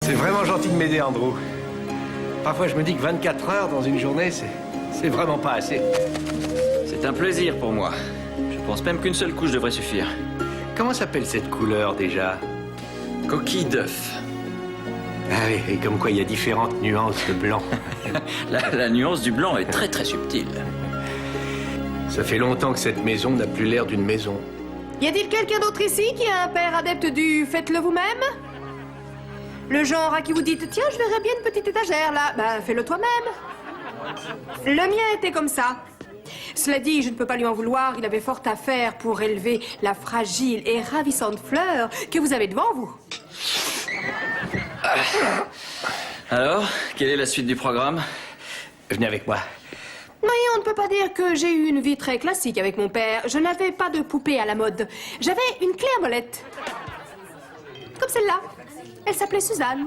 C'est vraiment gentil de m'aider, Andrew. Parfois, je me dis que 24 heures dans une journée, c'est vraiment pas assez. C'est un plaisir pour moi. Je pense même qu'une seule couche devrait suffire. Comment s'appelle cette couleur, déjà? Coquille d'œuf. Ah oui, et comme quoi il y a différentes nuances de blanc. La nuance du blanc est très très subtile. Ça fait longtemps que cette maison n'a plus l'air d'une maison. Y a-t-il quelqu'un d'autre ici qui a un père adepte du faites-le vous-même? Le genre à qui vous dites, tiens, je verrais bien une petite étagère là. Ben, fais-le toi-même. Le mien était comme ça. Cela dit, je ne peux pas lui en vouloir. Il avait fort à faire pour élever la fragile et ravissante fleur que vous avez devant vous. Alors, quelle est la suite du programme? Venez avec moi. Oui, on ne peut pas dire que j'ai eu une vie très classique avec mon père. Je n'avais pas de poupée à la mode. J'avais une clé à molette. Comme celle-là. Elle s'appelait Suzanne.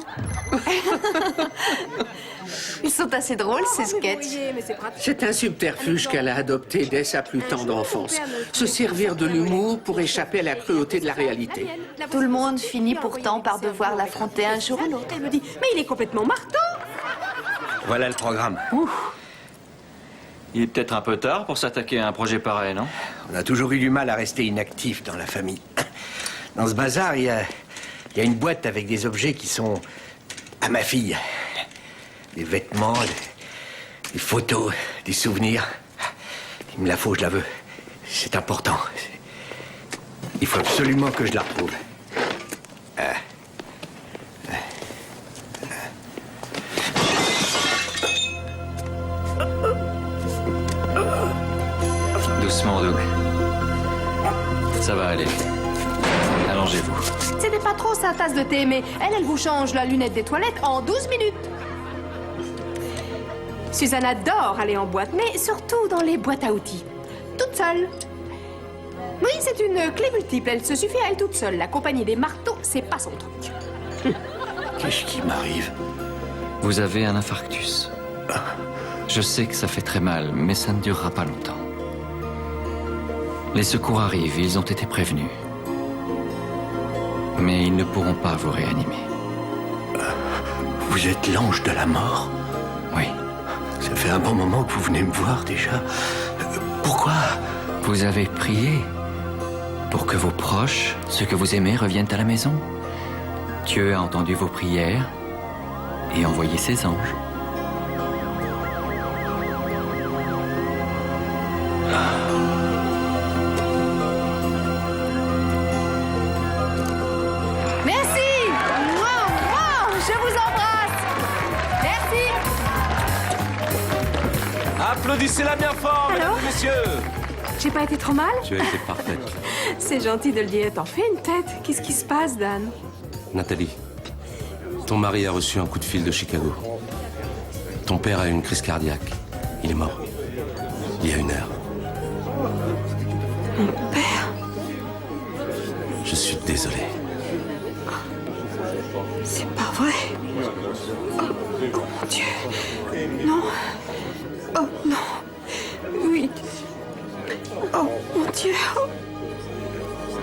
Ils sont assez drôles, ces sketchs. C'est un subterfuge qu'elle a adopté dès sa plus tendre enfance. Se servir de l'humour pour échapper à la cruauté de la réalité. Tout le monde finit pourtant par devoir l'affronter un jour ou l'autre. Elle me dit, mais il est complètement marteau. Voilà le programme. Il est peut-être un peu tard pour s'attaquer à un projet pareil, non? On a toujours eu du mal à rester inactif dans la famille. Dans ce bazar, il y a une boîte avec des objets qui sont à ma fille. Des vêtements, des photos, des souvenirs. Il me la faut, je la veux. C'est important. Il faut absolument que je la retrouve. Doucement, Doug. Ça va aller. Allongez-vous. C'était pas trop sa tasse de thé, mais elle vous change la lunette des toilettes en 12 minutes. Suzanne adore aller en boîte, mais surtout dans les boîtes à outils. Toute seule. Oui, c'est une clé multiple. Elle se suffit à elle toute seule. La compagnie des marteaux, c'est pas son truc. Qu'est-ce qui m'arrive? Vous avez un infarctus. Je sais que ça fait très mal, mais ça ne durera pas longtemps. Les secours arrivent, ils ont été prévenus. Mais ils ne pourront pas vous réanimer. Vous êtes l'ange de la mort? Oui. Ça fait un bon moment que vous venez me voir déjà. Pourquoi? Vous avez prié pour que vos proches, ceux que vous aimez, reviennent à la maison. Dieu a entendu vos prières et envoyé ses anges. Merci! Wow, wow, je vous embrasse! Merci! Applaudissez-la bien fort, mesdames et messieurs. J'ai pas été trop mal? Tu as été parfaite. C'est gentil de le dire. T'en fais une tête. Qu'est-ce qui se passe, Dan? Nathalie, ton mari a reçu un coup de fil de Chicago. Ton père a eu une crise cardiaque. Il est mort. Il y a 1 heure. Mon père? Je suis désolé. C'est pas vrai. Oh, oh mon Dieu. Non. Oh non. Oui. Oh mon Dieu.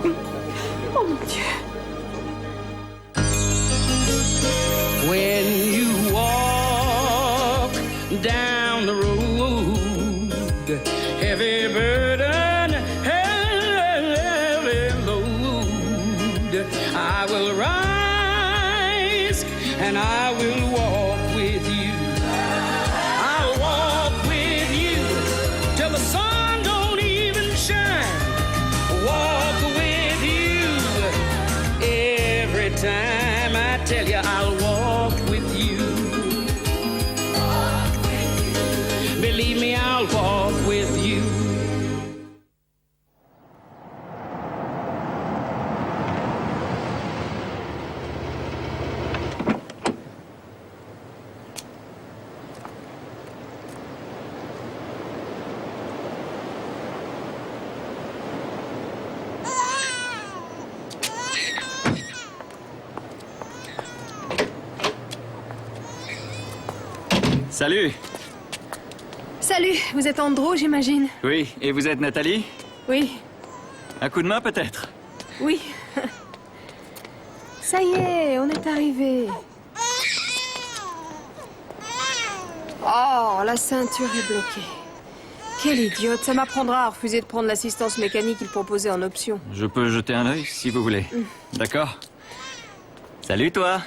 Oh mon Dieu. When you walk down the road, heavy burden, heavy load, I will rise and I will walk with you. I'll walk with you till the sun don't even shine. Walk with you every time. I tell you, I'll walk with you. Believe me, I'll walk with you. Salut! Salut, vous êtes Andrew, j'imagine? Oui, et vous êtes Nathalie? Oui, Un coup de main peut-être? oui. Ça y est, on est arrivé. la ceinture est bloquée. Quelle idiote, ça m'apprendra à refuser de prendre l'assistance mécanique qu'il proposait en option. Je peux jeter un œil si vous voulez. D'accord. Salut toi.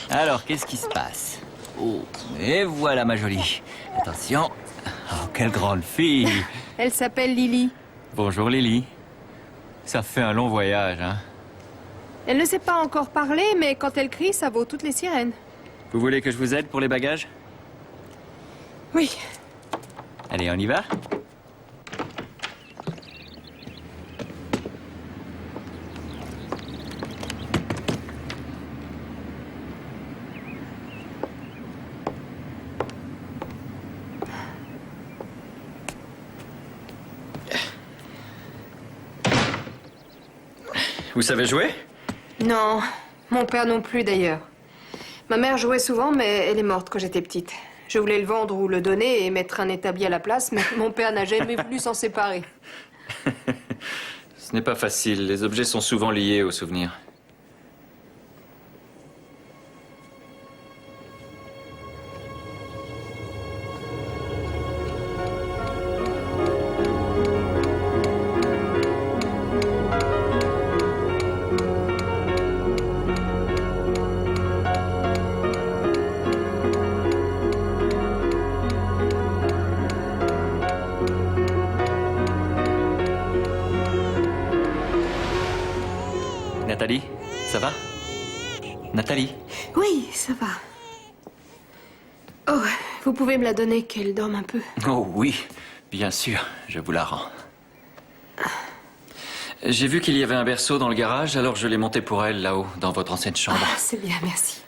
Alors, qu'est-ce qui se passe? Oh, et voilà ma jolie. Attention. Oh, quelle grande fille. Elle s'appelle Lily. Bonjour Lily. Ça fait un long voyage, hein? Elle ne sait pas encore parler, mais quand elle crie, ça vaut toutes les sirènes. Vous voulez que je vous aide pour les bagages? Oui. Allez, on y va? Vous savez jouer? Non, mon père non plus d'ailleurs. Ma mère jouait souvent, mais elle est morte quand j'étais petite. Je voulais le vendre ou le donner et mettre un établi à la place, mais mon père n'a jamais voulu s'en séparer. Ce n'est pas facile. Les objets sont souvent liés aux souvenirs. Nathalie, ça va? Nathalie? Oui, ça va. Oh, vous pouvez me la donner qu'elle dorme un peu. Oh oui, bien sûr, je vous la rends. J'ai vu qu'il y avait un berceau dans le garage, alors je l'ai monté pour elle là-haut, dans votre ancienne chambre. Ah, c'est bien, merci.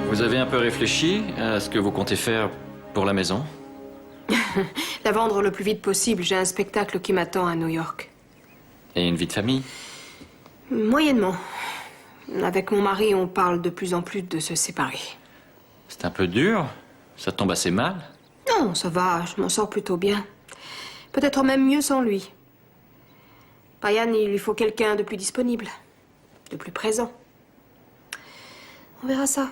Vous avez un peu réfléchi à ce que vous comptez faire pour la maison? La vendre le plus vite possible. J'ai un spectacle qui m'attend à New York. Et une vie de famille? Moyennement. Avec mon mari, on parle de plus en plus de se séparer. C'est un peu dur. Ça tombe assez mal. Non, ça va, je m'en sors plutôt bien. Peut-être même mieux sans lui. Payan, il lui faut quelqu'un de plus disponible, de plus présent. On verra ça.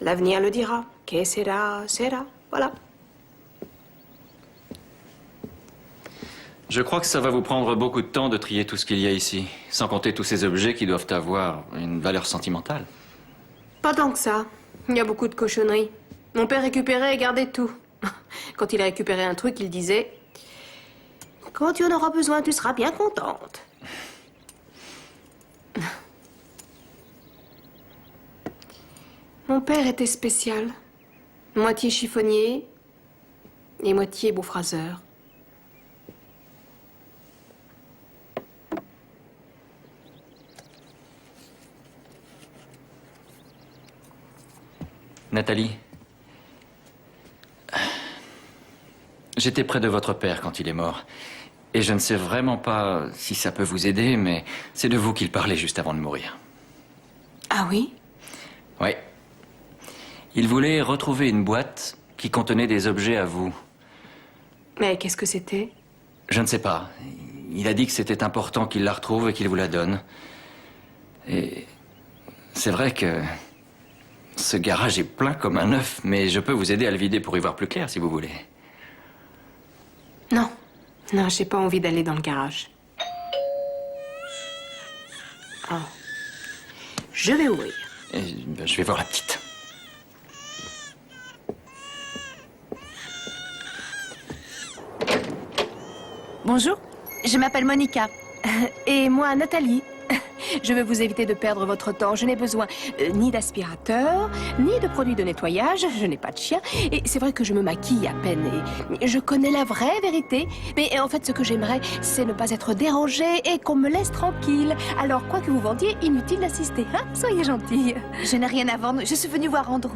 L'avenir le dira. Que sera, sera. Voilà. Je crois que ça va vous prendre beaucoup de temps de trier tout ce qu'il y a ici, sans compter tous ces objets qui doivent avoir une valeur sentimentale. Pas tant que ça. Il y a beaucoup de cochonneries. Mon père récupérait et gardait tout. Quand il récupérait un truc, il disait « Quand tu en auras besoin, tu seras bien contente. » Mon père était spécial. Moitié chiffonnier et moitié beau phraseur. Nathalie, j'étais près de votre père quand il est mort. Et je ne sais vraiment pas si ça peut vous aider, mais c'est de vous qu'il parlait juste avant de mourir. Ah oui? Oui. Il voulait retrouver une boîte qui contenait des objets à vous. Mais qu'est-ce que c'était? Je ne sais pas. Il a dit que c'était important qu'il la retrouve et qu'il vous la donne. Et c'est vrai que ce garage est plein comme un œuf, mais je peux vous aider à le vider pour y voir plus clair si vous voulez. Non. Non, j'ai pas envie d'aller dans le garage. Oh. Je vais ouvrir. Et, ben, je vais voir la petite. Bonjour, je m'appelle Monica. Et moi, Nathalie. Je veux vous éviter de perdre votre temps. Je n'ai besoin ni d'aspirateur, ni de produits de nettoyage. Je n'ai pas de chien. Et c'est vrai que je me maquille à peine. Et je connais la vraie vérité. Mais en fait, ce que j'aimerais, c'est ne pas être dérangée et qu'on me laisse tranquille. Alors, quoi que vous vendiez, inutile d'assister. Hein? Soyez gentille. Je n'ai rien à vendre, je suis venue voir Andrew.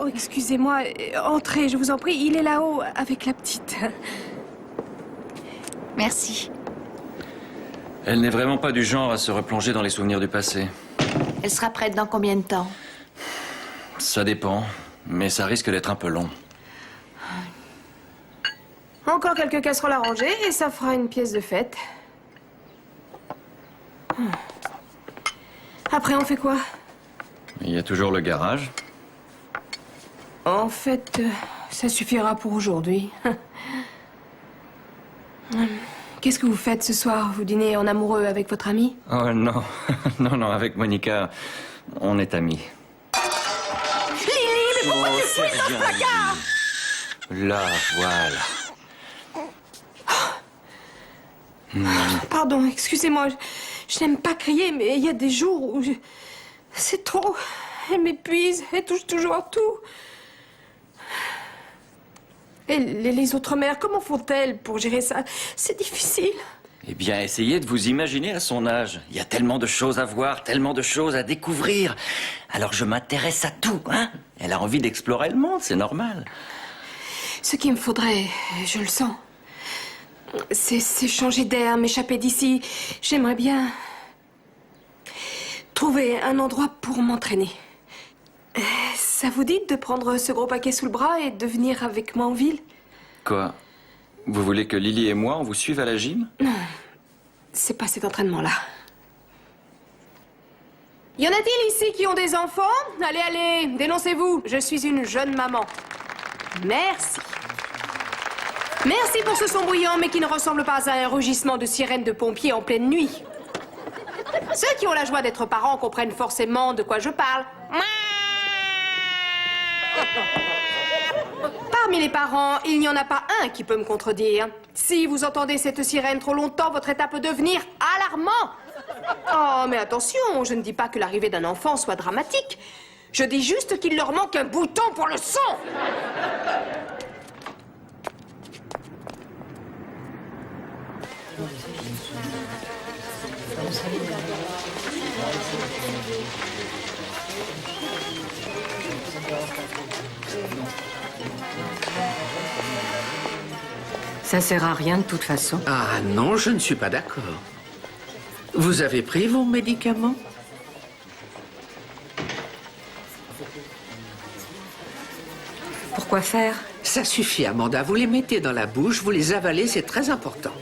Oh, excusez-moi. Entrez, je vous en prie. Il est là-haut avec la petite. Merci. Elle n'est vraiment pas du genre à se replonger dans les souvenirs du passé. Elle sera prête dans combien de temps? Ça dépend, mais ça risque d'être un peu long. Encore quelques casseroles à ranger et ça fera une pièce de fête. Après, on fait quoi? Il y a toujours le garage. En fait, ça suffira pour aujourd'hui. Qu'est-ce que vous faites ce soir? Vous dînez en amoureux avec votre ami? Oh non, non, avec Monica, on est amis. Lily, mais pourquoi tu fouilles dans ce placard? Là, voilà. Pardon, excusez-moi, je n'aime pas crier, mais il y a des jours où c'est trop. Elle m'épuise, elle touche toujours à tout. Et les autres mères, comment font-elles pour gérer ça? C'est difficile. Eh bien, essayez de vous imaginer à son âge. Il y a tellement de choses à voir, tellement de choses à découvrir. Alors je m'intéresse à tout, hein? Elle a envie d'explorer le monde, c'est normal. Ce qu'il me faudrait, je le sens, c'est changer d'air, m'échapper d'ici. J'aimerais bien trouver un endroit pour m'entraîner. Ça vous dit de prendre ce gros paquet sous le bras et de venir avec moi en ville? Quoi? Vous voulez que Lily et moi, on vous suive à la gym? Non, c'est pas cet entraînement-là. Y en a-t-il ici qui ont des enfants? Allez, allez, dénoncez-vous. Je suis une jeune maman. Merci. Merci pour ce son bruyant, mais qui ne ressemble pas à un rugissement de sirène de pompiers en pleine nuit. Ceux qui ont la joie d'être parents comprennent forcément de quoi je parle. Parmi les parents, il n'y en a pas un qui peut me contredire. Si vous entendez cette sirène trop longtemps, votre état peut devenir alarmant. Oh, mais attention, je ne dis pas que l'arrivée d'un enfant soit dramatique. Je dis juste qu'il leur manque un bouton pour le son. Ça sert à rien de toute façon. Ah non, je ne suis pas d'accord. Vous avez pris vos médicaments? Pourquoi faire? Ça suffit, Amanda. Vous les mettez dans la bouche, vous les avalez, c'est très important.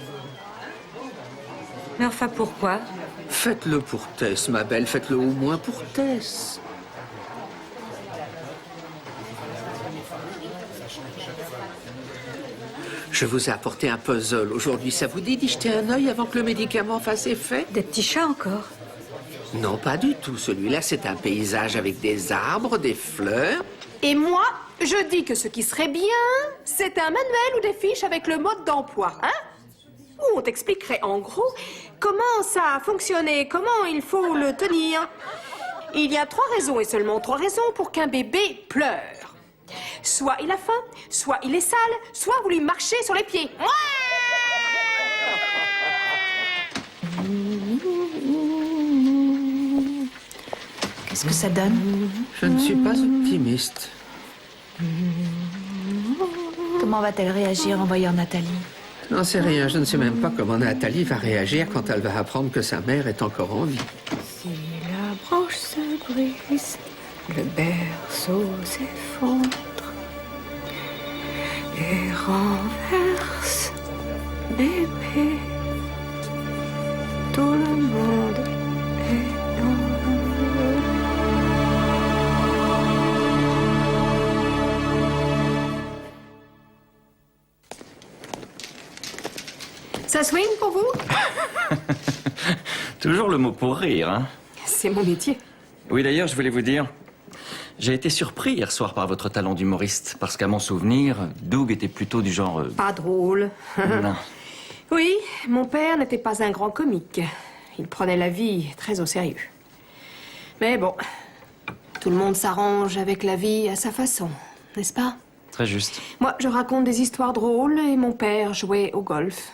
Mais enfin, pourquoi? Faites-le pour Tess, ma belle. Faites-le au moins pour Tess. Je vous ai apporté un puzzle aujourd'hui. Ça vous dit d'y jeter un œil avant que le médicament fasse effet? Des petits chats encore? Non, pas du tout. Celui-là, c'est un paysage avec des arbres, des fleurs. Et moi, je dis que ce qui serait bien, c'est un manuel ou des fiches avec le mode d'emploi, hein? Où on t'expliquerait en gros comment ça fonctionne et comment il faut le tenir. Il y a 3 raisons et seulement 3 raisons pour qu'un bébé pleure. Soit il a faim, soit il est sale, soit vous lui marchez sur les pieds. Qu'est-ce que ça donne? Je ne suis pas optimiste. Comment va-t-elle réagir en voyant Nathalie? N'en sais rien. Je ne sais même pas comment Nathalie va réagir quand elle va apprendre que sa mère est encore en vie. Si la branche se brise, le berceau s'effondre et renverse bébé. Tout le monde est dans l'eau. Ça swing pour vous? Toujours le mot pour rire, hein? C'est mon métier. Oui, d'ailleurs, je voulais vous dire, J'ai été surpris hier soir par votre talent d'humoriste, parce qu'à mon souvenir, Doug était plutôt du genre... Pas drôle. Non. Oui, mon père n'était pas un grand comique. Il prenait la vie très au sérieux. Mais bon, tout le monde s'arrange avec la vie à sa façon, n'est-ce pas? Très juste. Moi, je raconte des histoires drôles et mon père jouait au golf.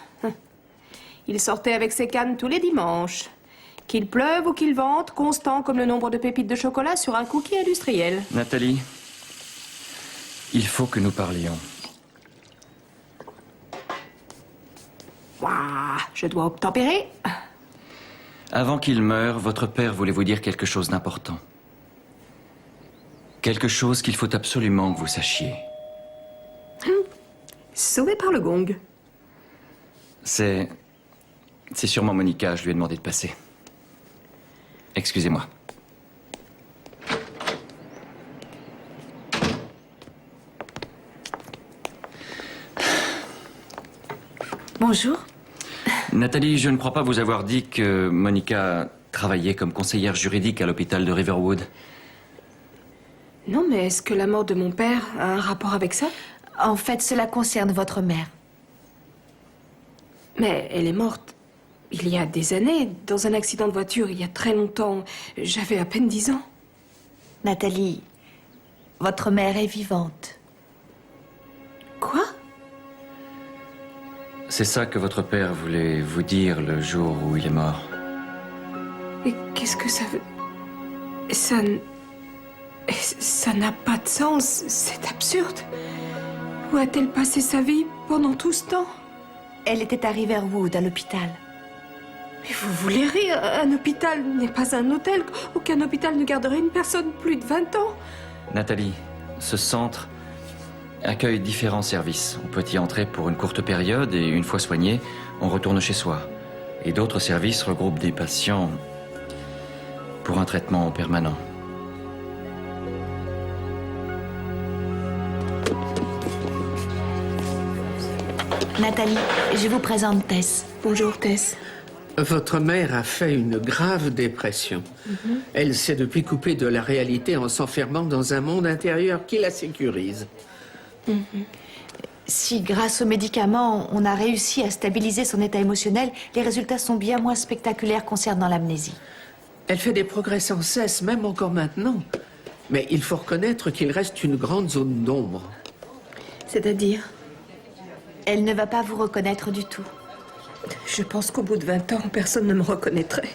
Il sortait avec ses cannes tous les dimanches. Qu'il pleuve ou qu'il vente, constant comme le nombre de pépites de chocolat sur un cookie industriel. Nathalie, il faut que nous parlions. Ouah, je dois obtempérer. Avant qu'il meure, votre père voulait vous dire quelque chose d'important. Quelque chose qu'il faut absolument que vous sachiez. Sauvé par le gong. C'est sûrement Monica, je lui ai demandé de passer. Excusez-moi. Bonjour. Nathalie, je ne crois pas vous avoir dit que Monica travaillait comme conseillère juridique à l'hôpital de Riverwood. Non, mais est-ce que la mort de mon père a un rapport avec ça? En fait, cela concerne votre mère. Mais elle est morte il y a des années, dans un accident de voiture, il y a très longtemps. J'avais à peine 10 ans. Nathalie, votre mère est vivante. Quoi? C'est ça que votre père voulait vous dire le jour où il est mort. Et qu'est-ce que ça veut... Ça n'a pas de sens, c'est absurde. Où a-t-elle passé sa vie pendant tout ce temps? Elle était à Riverwood, à l'hôpital. Mais vous voulez rire? Un hôpital n'est pas un hôtel. Aucun hôpital ne garderait une personne plus de 20 ans. Nathalie, ce centre accueille différents services. On peut y entrer pour une courte période et une fois soigné, on retourne chez soi. Et d'autres services regroupent des patients pour un traitement permanent. Nathalie, je vous présente Tess. Bonjour, Tess. Votre mère a fait une grave dépression. Elle s'est depuis coupée de la réalité en s'enfermant dans un monde intérieur qui la sécurise. Si, grâce aux médicaments, on a réussi à stabiliser son état émotionnel, les résultats sont bien moins spectaculaires concernant l'amnésie. Elle fait des progrès sans cesse, même encore maintenant. Mais il faut reconnaître qu'il reste une grande zone d'ombre. C'est-à-dire? Elle ne va pas vous reconnaître du tout. Je pense qu'au bout de 20 ans, personne ne me reconnaîtrait.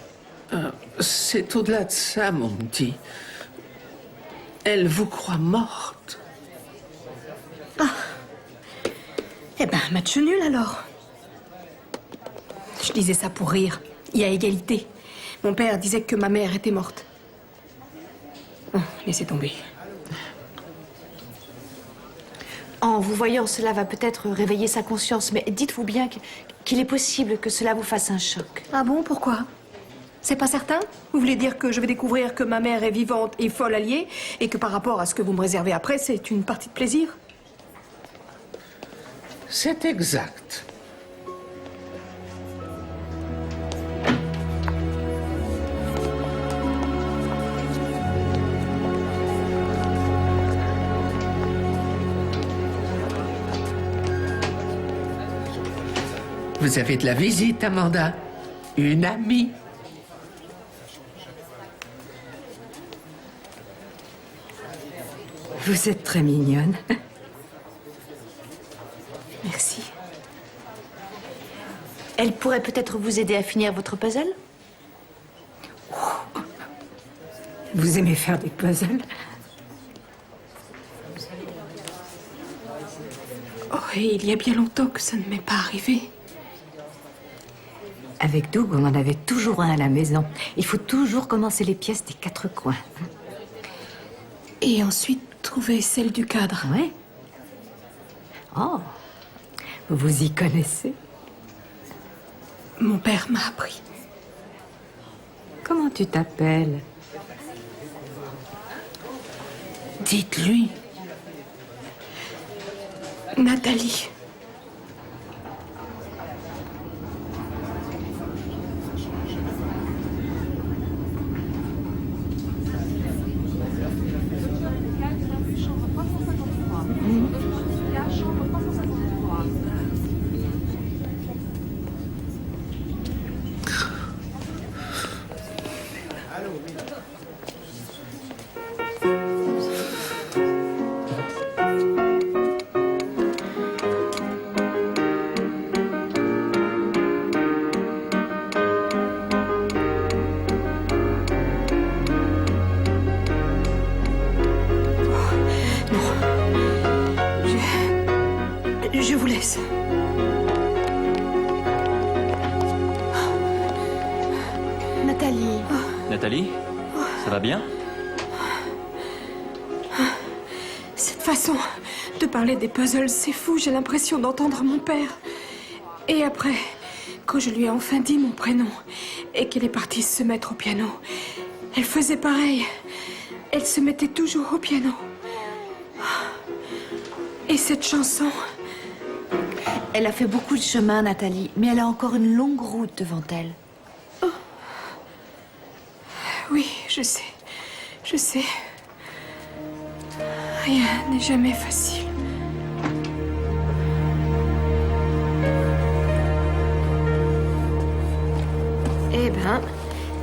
C'est au-delà de ça, mon petit. Elle vous croit morte. Eh ben, match nul alors. Je disais ça pour rire. Il y a égalité. Mon père disait que ma mère était morte. Oh, laissez tomber. En vous voyant, cela va peut-être réveiller sa conscience, mais dites-vous bien qu'il est possible que cela vous fasse un choc. Ah bon, pourquoi? C'est pas certain? Vous voulez dire que je vais découvrir que ma mère est vivante et folle alliée, et que par rapport à ce que vous me réservez après, c'est une partie de plaisir? C'est exact. Vous avez de la visite, Amanda. Une amie. Vous êtes très mignonne. Merci. Elle pourrait peut-être vous aider à finir votre puzzle? Vous aimez faire des puzzles? Oh, et il y a bien longtemps que ça ne m'est pas arrivé. Avec Doug, on en avait toujours un à la maison. Il faut toujours commencer les pièces des 4 coins. Et ensuite, trouver celle du cadre. Ouais. Oh, vous y connaissez? Mon père m'a appris. Comment tu t'appelles? Dites-lui. Nathalie. Je vous laisse. Nathalie. Nathalie, ça va bien? Cette façon de parler des puzzles, c'est fou. J'ai l'impression d'entendre mon père. Et après, quand je lui ai enfin dit mon prénom et qu'elle est partie se mettre au piano, elle faisait pareil. Elle se mettait toujours au piano. Et cette chanson... Elle a fait beaucoup de chemin, Nathalie, mais elle a encore une longue route devant elle. Oui, je sais. Je sais. Rien n'est jamais facile. Eh ben,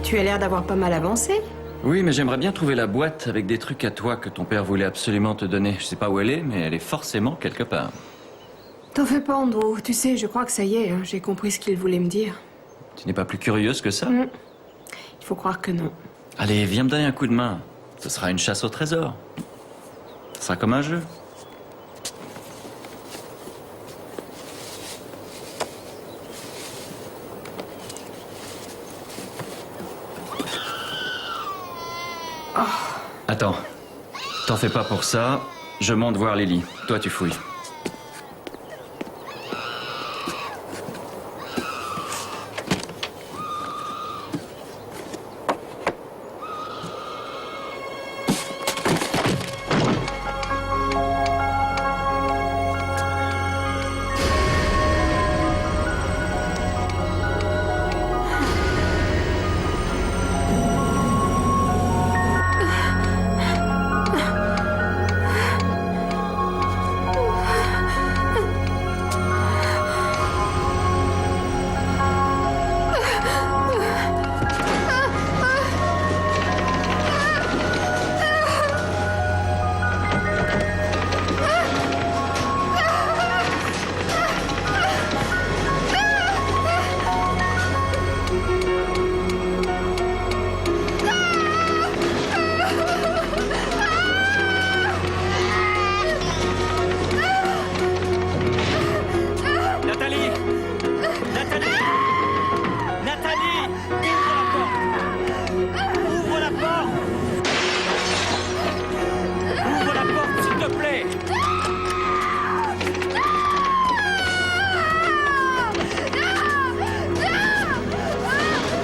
tu as l'air d'avoir pas mal avancé. Oui, mais j'aimerais bien trouver la boîte avec des trucs à toi que ton père voulait absolument te donner. Je sais pas où elle est, mais elle est forcément quelque part. T'en fais pas, Andrew. Tu sais, je crois que ça y est, hein, j'ai compris ce qu'il voulait me dire. Tu n'es pas plus curieuse que ça? Il faut croire que non. Allez, viens me donner un coup de main. Ce sera une chasse au trésor. Ce sera comme un jeu. Attends. T'en fais pas pour ça. Je monte voir Lily. Toi, tu fouilles.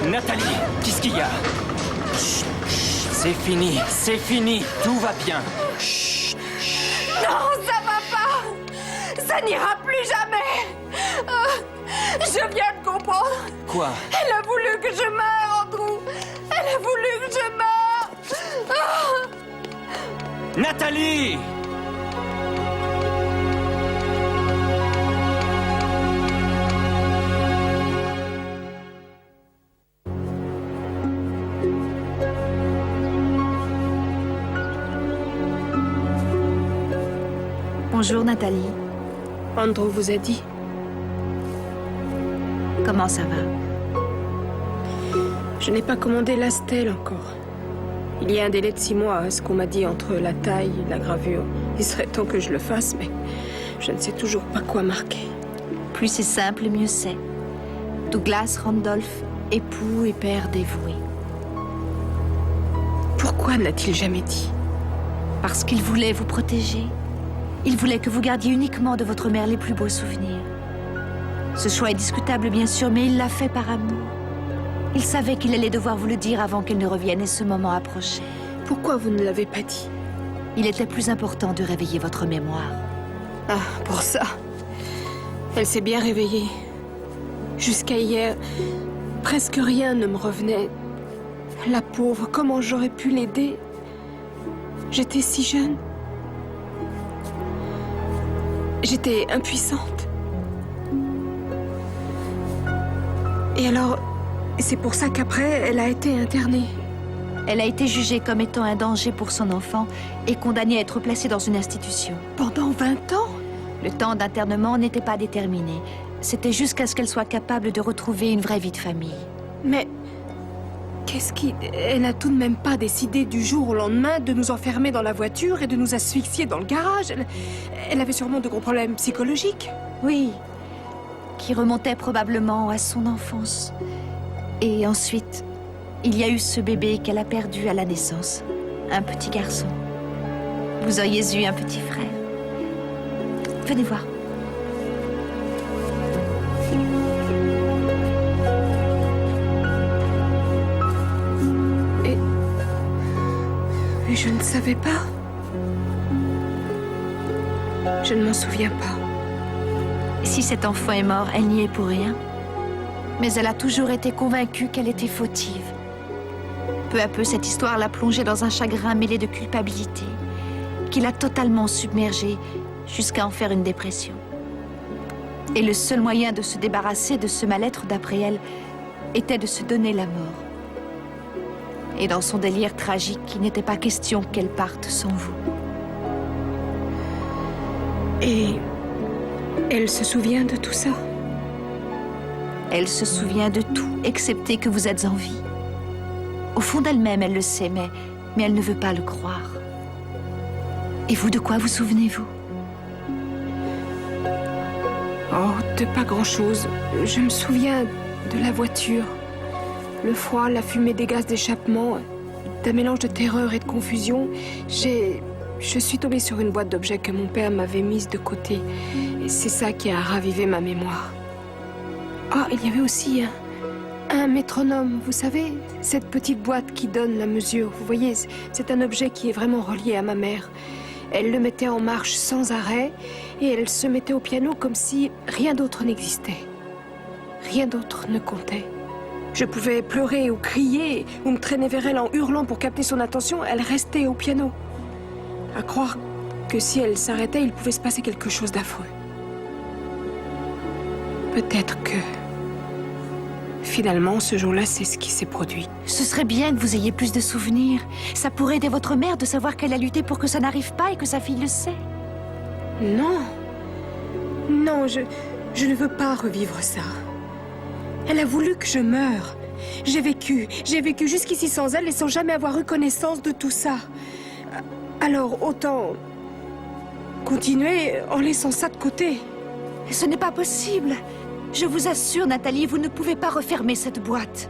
Nathalie, qu'est-ce qu'il y a? Chut, chut, c'est fini, c'est fini, tout va bien. Chut, chut. Non, ça va pas. Ça n'ira plus jamais. Je viens de comprendre. Quoi? Elle a voulu que je meure, Andrew. Elle a voulu que je meure. Nathalie! Bonjour, Nathalie. Andrew vous a dit. Comment ça va? Je n'ai pas commandé la stèle encore. Il y a un délai de 6 mois à ce qu'on m'a dit entre la taille et la gravure. Il serait temps que je le fasse, mais je ne sais toujours pas quoi marquer. Plus c'est simple, mieux c'est. Douglas Randolph, époux et père dévoué. Pourquoi n'a-t-il jamais dit? Parce qu'il voulait vous protéger. Il voulait que vous gardiez uniquement de votre mère les plus beaux souvenirs. Ce choix est discutable, bien sûr, mais il l'a fait par amour. Il savait qu'il allait devoir vous le dire avant qu'elle ne revienne et ce moment approchait. Pourquoi vous ne l'avez pas dit? Il était plus important de réveiller votre mémoire. Ah, pour ça. Elle s'est bien réveillée. Jusqu'à hier, presque rien ne me revenait. La pauvre, comment j'aurais pu l'aider? J'étais si jeune. J'étais impuissante. Et alors, c'est pour ça qu'après, elle a été internée. Elle a été jugée comme étant un danger pour son enfant et condamnée à être placée dans une institution. Pendant 20 ans? Le temps d'internement n'était pas déterminé. C'était jusqu'à ce qu'elle soit capable de retrouver une vraie vie de famille. Mais qu'est-ce qui... Elle n'a tout de même pas décidé du jour au lendemain de nous enfermer dans la voiture et de nous asphyxier dans le garage. Elle avait sûrement de gros problèmes psychologiques. Oui, qui remontait probablement à son enfance. Et ensuite, il y a eu ce bébé qu'elle a perdu à la naissance. Un petit garçon. Vous auriez eu un petit frère. Venez voir. Et je ne savais pas. Je ne m'en souviens pas. Si cet enfant est mort, elle n'y est pour rien. Mais elle a toujours été convaincue qu'elle était fautive. Peu à peu, cette histoire l'a plongée dans un chagrin mêlé de culpabilité, qui l'a totalement submergée jusqu'à en faire une dépression. Et le seul moyen de se débarrasser de ce mal-être, d'après elle, était de se donner la mort. Et dans son délire tragique, il n'était pas question qu'elle parte sans vous. Et elle se souvient de tout ça? Elle se souvient de tout, excepté que vous êtes en vie. Au fond d'elle-même, elle le sait, mais elle ne veut pas le croire. Et vous, de quoi vous souvenez-vous? Oh, de pas grand-chose. Je me souviens de la voiture. Le froid, la fumée des gaz d'échappement, d'un mélange de terreur et de confusion. Je suis tombée sur une boîte d'objets que mon père m'avait mise de côté. Et c'est ça qui a ravivé ma mémoire. Ah, il y avait aussi un métronome, vous savez, cette petite boîte qui donne la mesure. Vous voyez, c'est un objet qui est vraiment relié à ma mère. Elle le mettait en marche sans arrêt et elle se mettait au piano comme si rien d'autre n'existait. Rien d'autre ne comptait. Je pouvais pleurer ou crier ou me traîner vers elle en hurlant pour capter son attention. Elle restait au piano. À croire que si elle s'arrêtait, il pouvait se passer quelque chose d'affreux. Peut-être que... Finalement, ce jour-là, c'est ce qui s'est produit. Ce serait bien que vous ayez plus de souvenirs. Ça pourrait aider votre mère de savoir qu'elle a lutté pour que ça n'arrive pas et que sa fille le sait. Non. Non, je ne veux pas revivre ça. Elle a voulu que je meure. J'ai vécu jusqu'ici sans elle et sans jamais avoir eu connaissance de tout ça. Alors, autant continuer en laissant ça de côté. Ce n'est pas possible. Je vous assure, Nathalie, vous ne pouvez pas refermer cette boîte.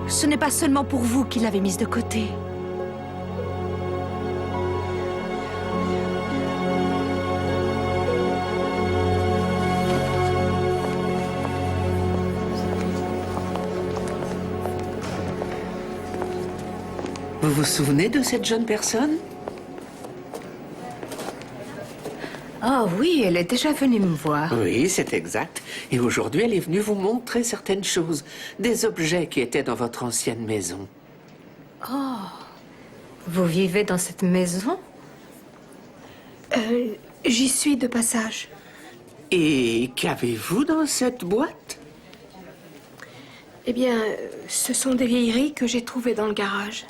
Ce n'est pas seulement pour vous qu'il l'avait mise de côté. Vous vous souvenez de cette jeune personne? Oh oui, elle est déjà venue me voir. Oui, c'est exact. Et aujourd'hui, elle est venue vous montrer certaines choses, des objets qui étaient dans votre ancienne maison. Oh, vous vivez dans cette maison? J'y suis de passage. Et qu'avez-vous dans cette boîte? Eh bien, ce sont des vieilleries que j'ai trouvées dans le garage.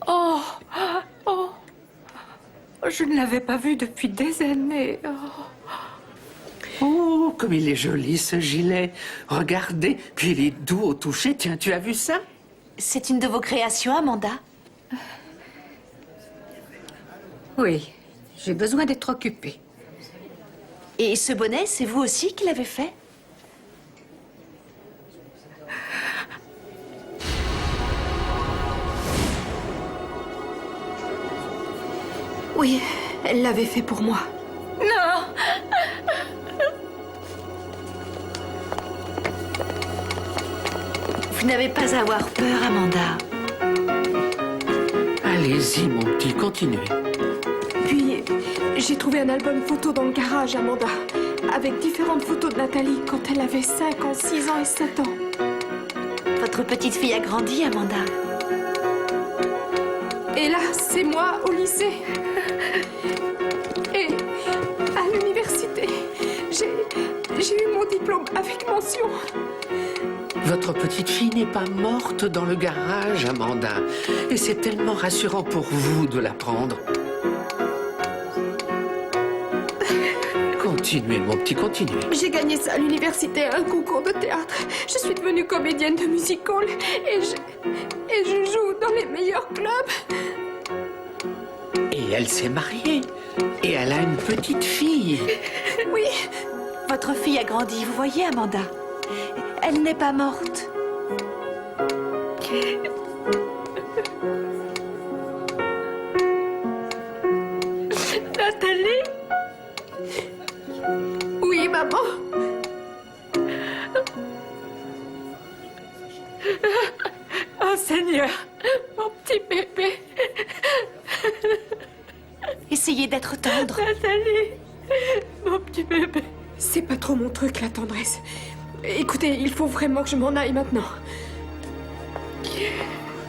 Oh, oh, je ne l'avais pas vu depuis des années. Oh, comme il est joli, ce gilet. Regardez, puis il est doux au toucher. Tiens, tu as vu ça? C'est une de vos créations, Amanda? Oui, j'ai besoin d'être occupée. Et ce bonnet, c'est vous aussi qui l'avez fait? Oui, elle l'avait fait pour moi. Non! Vous n'avez pas à avoir peur, Amanda. Allez-y, mon petit, continuez. Puis, j'ai trouvé un album photo dans le garage, Amanda, avec différentes photos de Nathalie quand elle avait 5 ans, 6 ans et 7 ans. Votre petite fille a grandi, Amanda. Et là, c'est moi au lycée. Et à l'université, j'ai eu mon diplôme avec mention. Votre petite fille n'est pas morte dans le garage, Amanda. Et c'est tellement rassurant pour vous de l'apprendre. Continuez, mon petit, continuez. J'ai gagné ça à l'université, un concours de théâtre. Je suis devenue comédienne de musical et je joue dans les meilleurs clubs. Et elle s'est mariée. Et elle a une petite fille. Oui, Votre fille a grandi, vous voyez, Amanda. Elle n'est pas morte. Nathalie. Oui, maman. Oh Seigneur, mon petit bébé. Essayez d'être tendre. Nathalie, mon petit bébé. C'est pas trop mon truc, la tendresse. Écoutez, il faut vraiment que je m'en aille maintenant.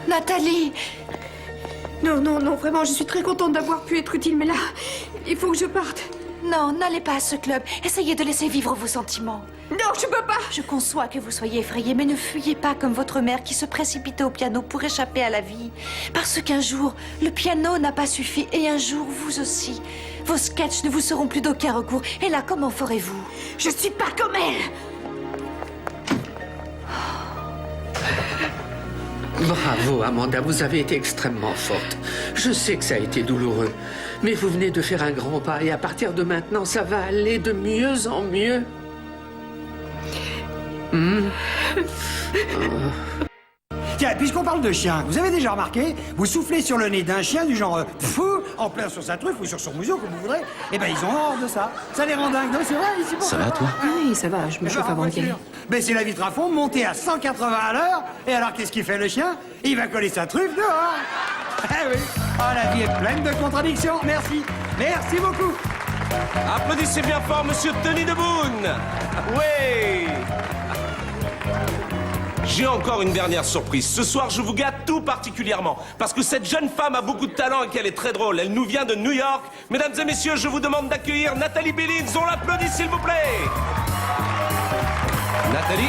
Nathalie! Non, non, non, vraiment, je suis très contente d'avoir pu être utile, mais là, il faut que je parte. Non, n'allez pas à ce club. Essayez de laisser vivre vos sentiments. Non, je peux pas. Je conçois que vous soyez effrayée, mais ne fuyez pas comme votre mère qui se précipitait au piano pour échapper à la vie. Parce qu'un jour, le piano n'a pas suffi, et un jour, vous aussi. Vos sketchs ne vous seront plus d'aucun recours. Et là, comment ferez-vous? Je suis pas comme elle. Bravo, Amanda, vous avez été extrêmement forte. Je sais que ça a été douloureux, mais vous venez de faire un grand pas et à partir de maintenant, ça va aller de mieux en mieux. Tiens, puisqu'on parle de chien, vous avez déjà remarqué, vous soufflez sur le nez d'un chien du genre fou, en plein sur sa truffe ou sur son museau, comme vous voudrez, et ben ils ont horreur de ça. Ça les rend dingues, non, c'est vrai, ici pour Ça va, toi? Oui, ça va, je me chauffe avant d'y aller. Baissez la vitre à fond, montez à 180 à l'heure, et alors qu'est-ce qu'il fait le chien? Il va coller sa truffe dehors. Eh oui, oh, la vie est pleine de contradictions, merci, merci beaucoup. Applaudissez bien fort Monsieur Tony Deboon. Oui. J'ai encore une dernière surprise. Ce soir, je vous gâte tout particulièrement. Parce que cette jeune femme a beaucoup de talent et qu'elle est très drôle. Elle nous vient de New York. Mesdames et messieurs, je vous demande d'accueillir Nathalie Billings. On l'applaudit, s'il vous plaît. Nathalie.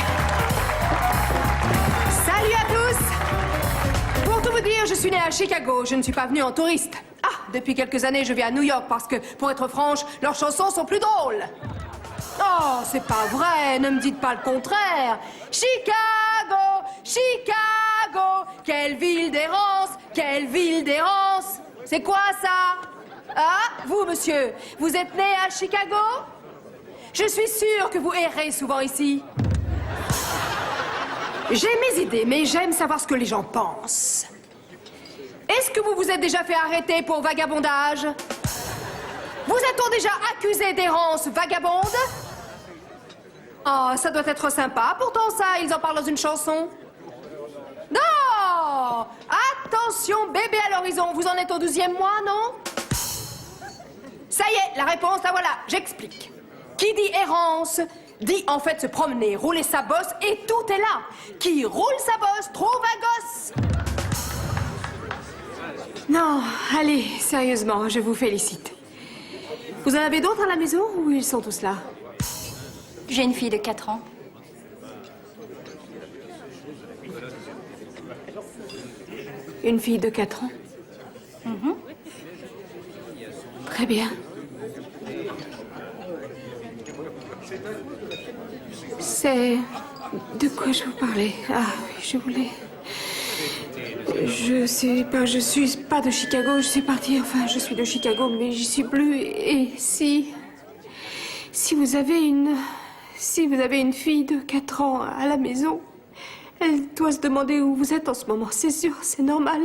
Salut à tous. Pour tout vous dire, je suis née à Chicago. Je ne suis pas venue en touriste. Ah, depuis quelques années, je vis à New York parce que, pour être franche, leurs chansons sont plus drôles. Oh, c'est pas vrai, ne me dites pas le contraire. Chicago, Chicago, quelle ville d'errance, quelle ville d'errance. C'est quoi ça? Ah, vous, monsieur, vous êtes né à Chicago? Je suis sûre que vous errez souvent ici. J'ai mes idées, mais j'aime savoir ce que les gens pensent. Est-ce que vous vous êtes déjà fait arrêter pour vagabondage? Vous êtes-on déjà accusé d'errance vagabonde? Oh, ça doit être sympa. Pourtant, ça, ils en parlent dans une chanson. Non! Attention, bébé à l'horizon. Vous en êtes au 12e mois, non? Ça y est, la réponse, la voilà. J'explique. Qui dit errance dit en fait se promener, rouler sa bosse et tout est là. Qui roule sa bosse trouve un gosse. Non, allez, sérieusement, je vous félicite. Vous en avez d'autres à la maison ou ils sont tous là? J'ai une fille de 4 ans. Une fille de 4 ans? Très bien. C'est... de quoi je vous parlais? Ah oui, je voulais... Je suis pas de Chicago, je suis partie, enfin, je suis de Chicago, mais j'y suis plus. Et si vous avez une fille de 4 ans à la maison, elle doit se demander où vous êtes en ce moment, c'est sûr, c'est normal.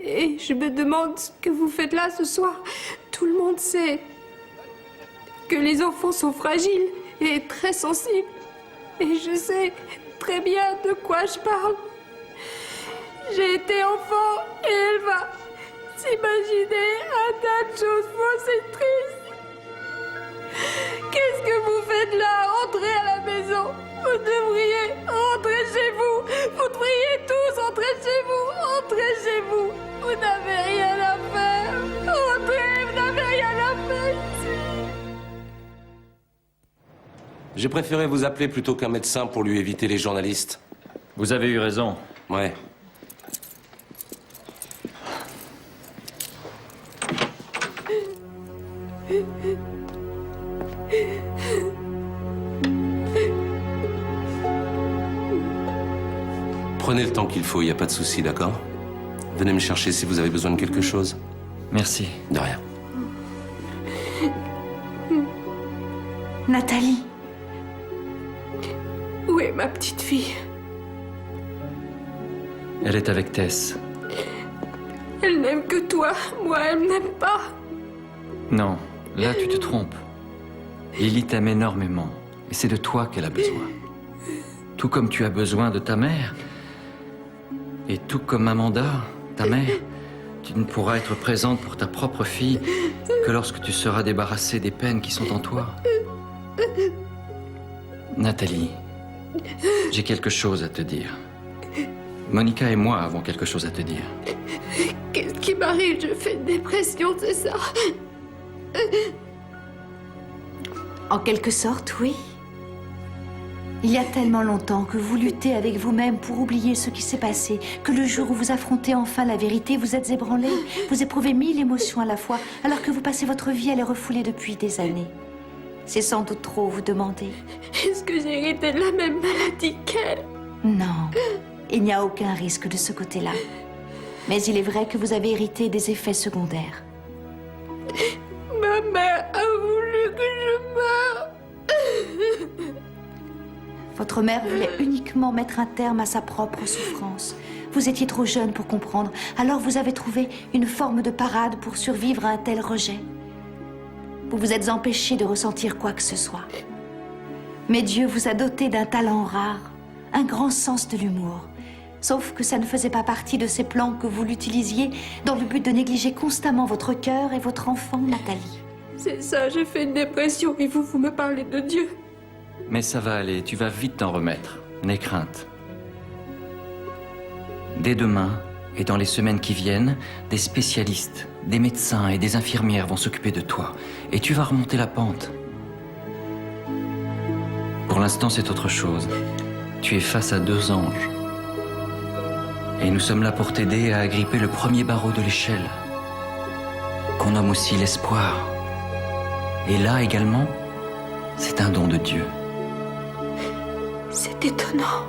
Et je me demande ce que vous faites là ce soir. Tout le monde sait que les enfants sont fragiles et très sensibles. Et je sais très bien de quoi je parle. J'ai été enfant et elle va s'imaginer un tas de choses fausses et tristes. Qu'est-ce que vous faites là? Entrez à la maison. Vous devriez rentrer chez vous. Vous devriez tous rentrer chez vous. Entrez chez vous. Vous n'avez rien à faire. Entrez, vous n'avez rien à faire ici. J'ai préféré vous appeler plutôt qu'un médecin pour lui éviter les journalistes. Vous avez eu raison. Ouais. Prenez le temps qu'il faut, il n'y a pas de souci, d'accord? Venez me chercher si vous avez besoin de quelque chose. Merci. De rien. Nathalie, Où est ma petite fille? Elle est avec Tess. Elle n'aime que toi. Moi, elle m'aime pas. Non, là tu te trompes. Lily t'aime énormément. Et c'est de toi qu'elle a besoin. Tout comme tu as besoin de ta mère. Et tout comme Amanda, ta mère, tu ne pourras être présente pour ta propre fille que lorsque tu seras débarrassée des peines qui sont en toi. Nathalie, j'ai quelque chose à te dire. Monica et moi avons quelque chose à te dire. Qu'est-ce qui m'arrive? Je fais une dépression, c'est ça? en quelque sorte, oui. Il y a tellement longtemps que vous luttez avec vous-même pour oublier ce qui s'est passé, que le jour où vous affrontez enfin la vérité, vous êtes ébranlé. Vous éprouvez 1000 émotions à la fois, alors que vous passez votre vie à les refouler depuis des années. C'est sans doute trop vous demander. Est-ce que j'ai hérité de la même maladie qu'elle? Non, il n'y a aucun risque de ce côté-là. Mais il est vrai que vous avez hérité des effets secondaires. Ma mère a voulu que je meure. Votre mère voulait uniquement mettre un terme à sa propre souffrance. Vous étiez trop jeune pour comprendre, alors vous avez trouvé une forme de parade pour survivre à un tel rejet. Vous vous êtes empêché de ressentir quoi que ce soit. Mais Dieu vous a doté d'un talent rare, un grand sens de l'humour. Sauf que ça ne faisait pas partie de ses plans que vous l'utilisiez dans le but de négliger constamment votre cœur et votre enfant, Nathalie. C'est ça, j'ai fait une dépression et vous me parlez de Dieu. Mais ça va aller, tu vas vite t'en remettre. N'aie crainte. Dès demain, et dans les semaines qui viennent, des spécialistes, des médecins et des infirmières vont s'occuper de toi. Et tu vas remonter la pente. Pour l'instant, c'est autre chose. Tu es face à 2 anges. Et nous sommes là pour t'aider à agripper le premier barreau de l'échelle, qu'on nomme aussi l'espoir. Et là également, c'est un don de Dieu. C'est étonnant.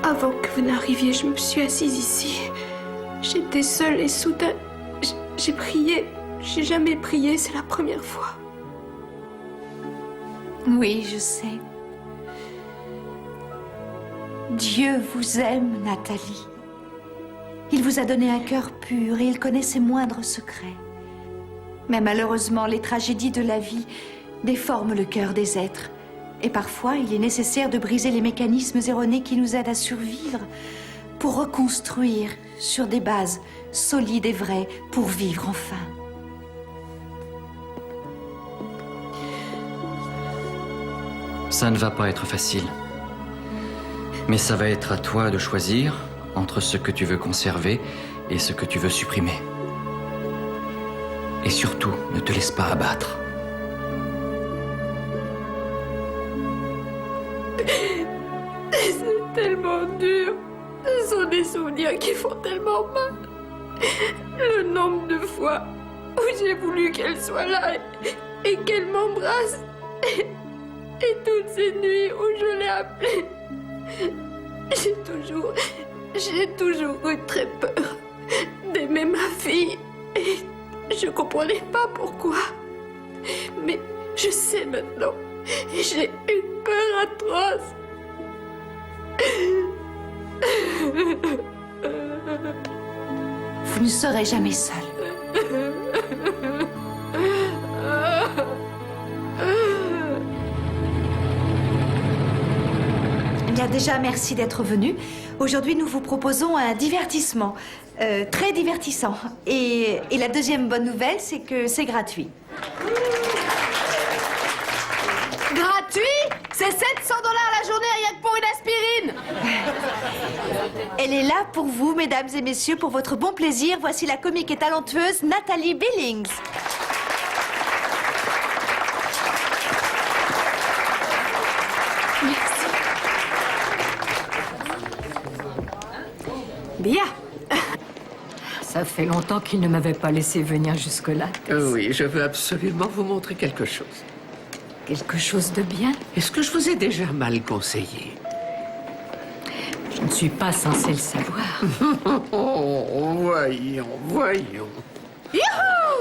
Avant que vous n'arriviez, je me suis assise ici. J'étais seule et soudain, j'ai prié. J'ai jamais prié, c'est la première fois. Oui, je sais. Dieu vous aime, Nathalie. Il vous a donné un cœur pur et il connaît ses moindres secrets. Mais malheureusement, les tragédies de la vie déforment le cœur des êtres. Et parfois, il est nécessaire de briser les mécanismes erronés qui nous aident à survivre pour reconstruire sur des bases solides et vraies pour vivre enfin. Ça ne va pas être facile. Mais ça va être à toi de choisir entre ce que tu veux conserver et ce que tu veux supprimer. Et surtout, ne te laisse pas abattre. C'est tellement dur. Ce sont des souvenirs qui font tellement mal. Le nombre de fois où j'ai voulu qu'elle soit là et qu'elle m'embrasse. Et toutes ces nuits où je l'ai appelée. J'ai toujours eu très peur d'aimer ma fille. Et je comprenais pas pourquoi. Mais je sais maintenant. Et j'ai une peur atroce. Vous ne serez jamais seul. Bien déjà, merci d'être venu. Aujourd'hui, nous vous proposons un divertissement très divertissant. Et la deuxième bonne nouvelle, c'est que c'est gratuit. Gratuit? C'est 700 $ la journée rien que pour une aspirine. Elle est là pour vous, mesdames et messieurs, pour votre bon plaisir. Voici la comique et talentueuse Nathalie Billings. Bien. Ça fait longtemps qu'il ne m'avait pas laissé venir jusque-là. Oui, je veux absolument vous montrer quelque chose. Quelque chose de bien. Est-ce que je vous ai déjà mal conseillé? Je ne suis pas censée le savoir. Oh, voyons. Youhou!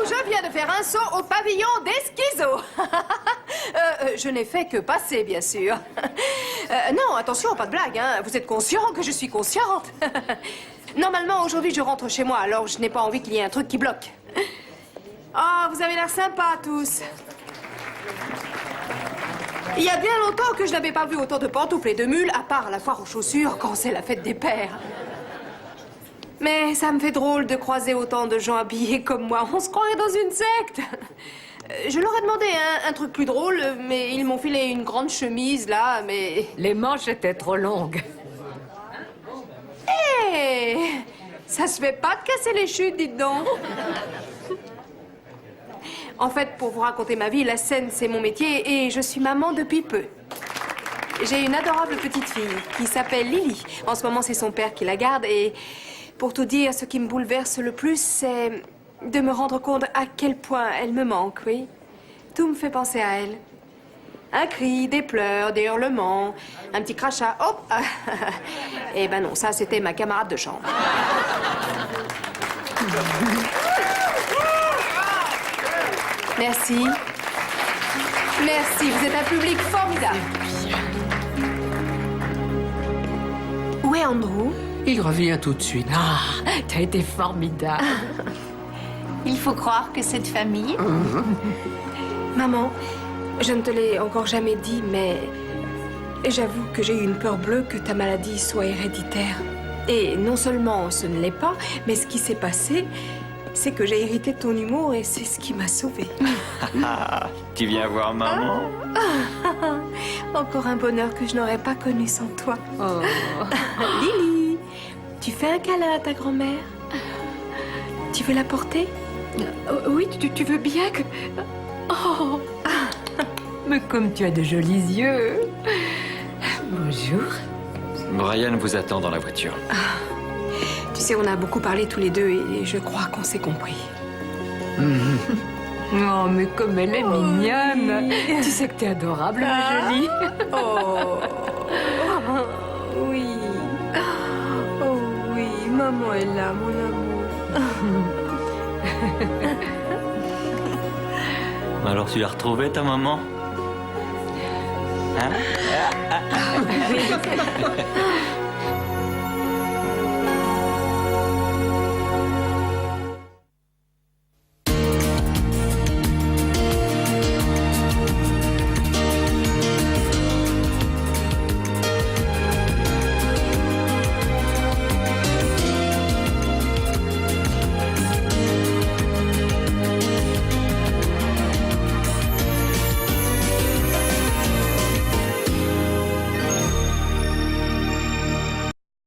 Je viens de faire un saut au pavillon des schizos. Je n'ai fait que passer, bien sûr. Non, attention, pas de blague, hein. Vous êtes conscient que je suis consciente? Normalement, aujourd'hui, je rentre chez moi, alors je n'ai pas envie qu'il y ait un truc qui bloque. Oh, vous avez l'air sympas, tous. Il y a bien longtemps que je n'avais pas vu autant de pantoufles et de mules, à part la foire aux chaussures, quand c'est la fête des pères. Mais ça me fait drôle de croiser autant de gens habillés comme moi. On se croirait dans une secte. Je leur ai demandé un truc plus drôle, mais ils m'ont filé une grande chemise, là, mais... Les manches étaient trop longues. Hé! Ça se fait pas de casser les chutes, dites donc. En fait, pour vous raconter ma vie, la scène, c'est mon métier et je suis maman depuis peu. J'ai une adorable petite fille qui s'appelle Lily. En ce moment, c'est son père qui la garde et... Pour tout dire, ce qui me bouleverse le plus, c'est de me rendre compte à quel point elle me manque, oui. Tout me fait penser à elle. Un cri, des pleurs, des hurlements, un petit crachat, hop. Eh ben non, ça, c'était ma camarade de chambre. Merci. Merci, vous êtes un public formidable. Où est Andrew? Il revient tout de suite. Ah, t'as été formidable. Il faut croire que cette famille... Maman, je ne te l'ai encore jamais dit, mais j'avoue que j'ai eu une peur bleue que ta maladie soit héréditaire. Et non seulement ce ne l'est pas, mais ce qui s'est passé, c'est que j'ai hérité de ton humour et c'est ce qui m'a sauvée. Tu viens voir maman? Encore un bonheur que je n'aurais pas connu sans toi. Lily, tu fais un câlin à ta grand-mère? Tu veux la porter? Oui, tu veux bien que... Oh! Mais comme tu as de jolis yeux. Bonjour. Brian vous attend dans la voiture. Tu sais, on a beaucoup parlé tous les deux et je crois qu'on s'est compris. Oh, mais comme elle est mignonne. Tu sais que t'es adorable, ma jolie. Oh, oui. Oh oui, maman est là, mon amour. Alors tu l'as retrouvée, ta maman? Hein?